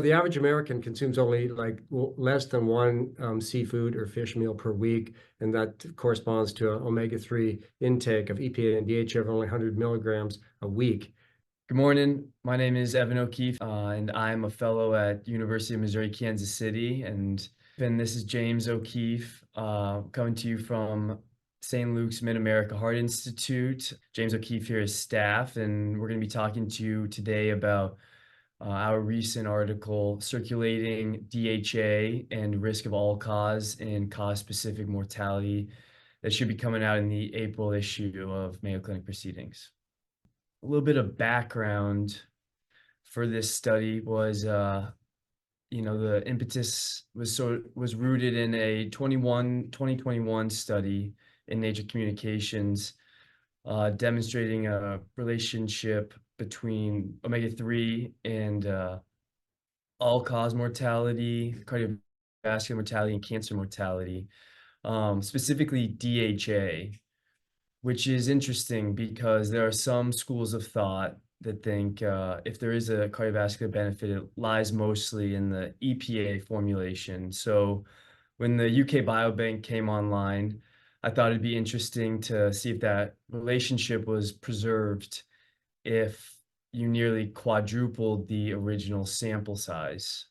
The average American consumes only less than one seafood or fish meal per week, and that corresponds to an omega-3 intake of EPA and DHA of only 100 milligrams a week. Good morning. My name is Evan O'Keefe, and I'm a fellow at University of Missouri, Kansas City. And this is James O'Keefe, coming to you from St. Luke's Mid-America Heart Institute. James O'Keefe here is staff, and we're going to be talking to you today about our recent article, Circulating DHA and Risk of All-Cause and Cause-Specific Mortality, that should be coming out in the April issue of Mayo Clinic Proceedings. A little bit of background for this study was, the impetus was rooted in a 2021 study in Nature Communications, demonstrating a relationship between omega-3 and all-cause mortality, cardiovascular mortality, and cancer mortality, specifically DHA. Which is interesting because there are some schools of thought that think if there is a cardiovascular benefit, it lies mostly in the EPA formulation. So when the UK Biobank came online, I thought it'd be interesting to see if that relationship was preserved if you nearly quadrupled the original sample size.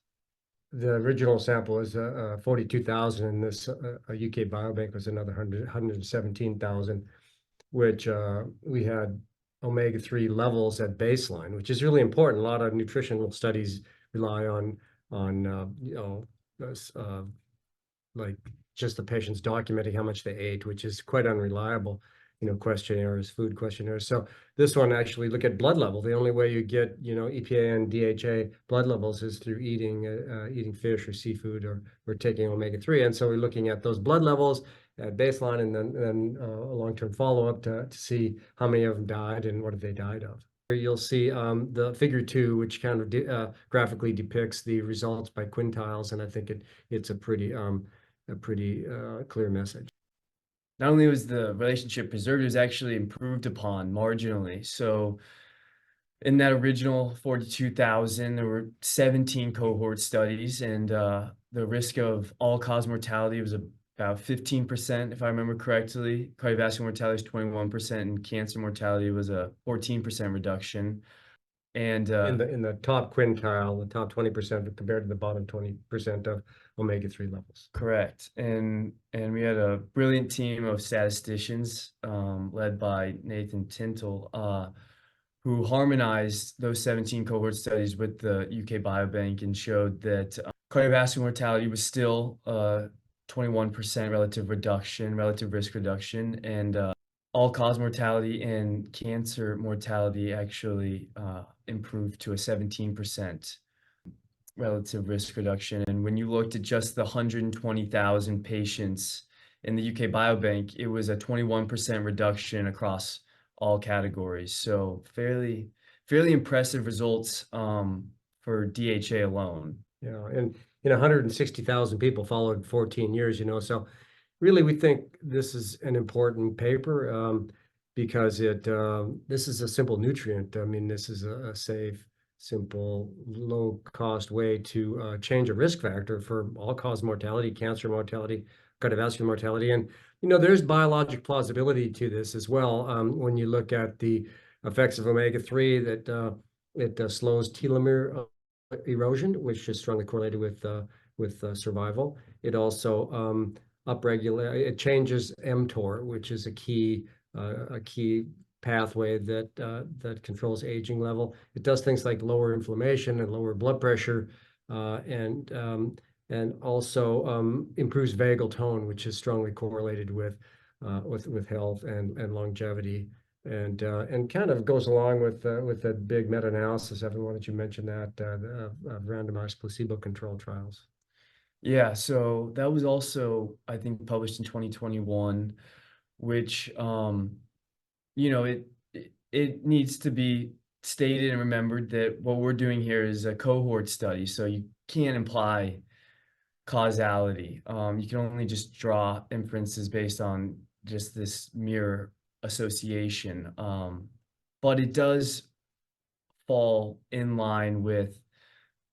The original sample is 42,000, and this UK Biobank was another 117,000. Which we had omega-3 levels at baseline, which is really important. A lot of nutritional studies rely on like just the patients documenting how much they ate, which is quite unreliable. Questionnaires, food questionnaires. So this one actually look at blood level. The only way you get EPA and DHA blood levels is through eating fish or seafood or taking omega-3. And so we're looking at those blood levels at baseline, and then a long-term follow-up to see how many of them died and what have they died of. Here you'll see the figure 2, which kind of graphically depicts the results by quintiles, and I think it's a pretty clear message. Not only was the relationship preserved, it was actually improved upon marginally. So in that original 42,000, there were 17 cohort studies, and the risk of all-cause mortality was about 15%, if I remember correctly. Cardiovascular mortality was 21%, and cancer mortality was a 14% reduction. And in the top quintile, the top 20% compared to the bottom 20% of omega-3 levels. Correct. And we had a brilliant team of statisticians, led by Nathan Tintle, who harmonized those 17 cohort studies with the UK Biobank and showed that cardiovascular mortality was still 21% relative risk reduction, and all-cause mortality and cancer mortality actually improved to a 17% relative risk reduction. And when you looked at just the 120,000 patients in the UK Biobank, it was a 21% reduction across all categories. So fairly impressive results for DHA alone. Yeah, and 160,000 people followed 14 years, so really we think this is an important paper because this is a simple nutrient. I mean, this is a safe, simple, low-cost way to change a risk factor for all-cause mortality, cancer mortality, cardiovascular mortality. And, there's biologic plausibility to this as well. When you look at the effects of omega-3, that it slows telomere erosion, which is strongly correlated with survival. It also it changes mTOR, which is a key pathway that controls aging level. It does things like lower inflammation and lower blood pressure, and also improves vagal tone, which is strongly correlated with health and longevity. And kind of goes along with the big meta-analysis. Everyone that you mentioned that randomized placebo-controlled trials. Yeah, so that was also, I think, published in 2021, which it needs to be stated and remembered that what we're doing here is a cohort study, so you can't imply causality. You can only just draw inferences based on just this mere association, but it does fall in line with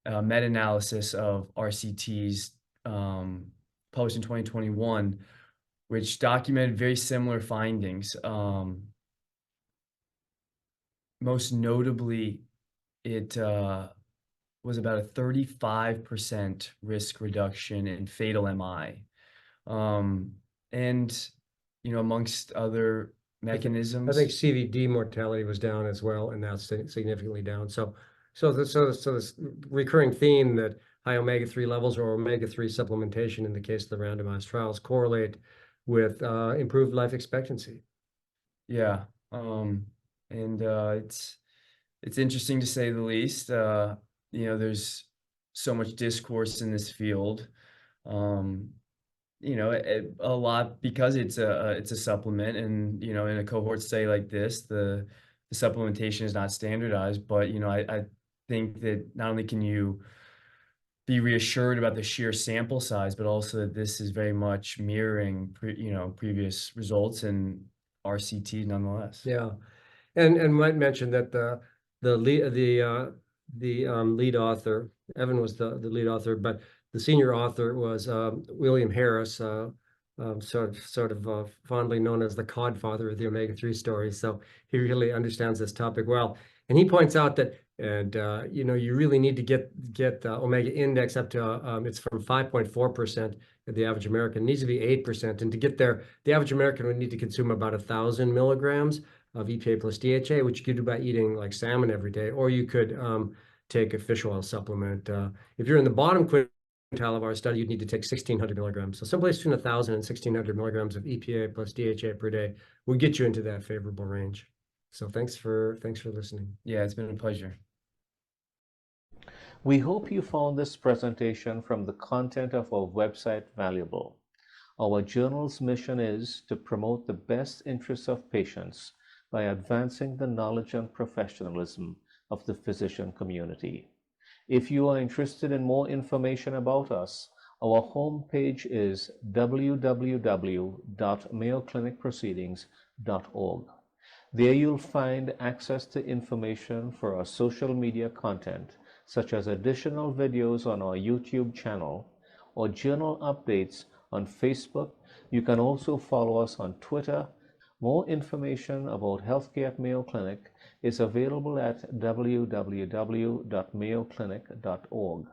meta-analysis of RCTs published in 2021, which documented very similar findings. Most notably, it was about a 35% risk reduction in fatal MI. And, amongst other I think mechanisms. CVD mortality was down as well, and that's significantly down. So this recurring theme that high omega-3 levels or omega-3 supplementation in the case of the randomized trials correlate with improved life expectancy. Yeah, and it's interesting to say the least. There's so much discourse in this field. A lot because it's a supplement, and in a cohort study like this, the supplementation is not standardized. But I think that not only can you be reassured about the sheer sample size, but also that this is very much mirroring previous results in RCT nonetheless. Yeah, and might mention that the lead author, Evan was the lead author, but the senior author was William Harris, sort of fondly known as the codfather of the omega-3 story. So he really understands this topic well, and he points out that, and you really need to get the omega index up to it's from 5.4%. The average American needs to be 8%, and to get there, the average American would need to consume about 1,000 milligrams of EPA plus DHA, which you could do by eating like salmon every day, or you could take a fish oil supplement. If you're in the bottom quintile of our study, you'd need to take 1,600 milligrams. So someplace between 1,000 and 1,600 milligrams of EPA plus DHA per day would get you into that favorable range. So thanks for listening. Yeah, it's been a pleasure. We hope you found this presentation from the content of our website valuable. Our journal's mission is to promote the best interests of patients by advancing the knowledge and professionalism of the physician community. If you are interested in more information about us, our homepage is www.mayoclinicproceedings.org. There you'll find access to information for our social media content, such as additional videos on our YouTube channel or journal updates on Facebook. You can also follow us on Twitter. More information about healthcare at Mayo Clinic is available at www.mayoclinic.org.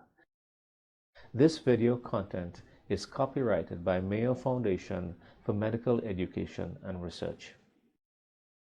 This video content is copyrighted by Mayo Foundation for Medical Education and Research.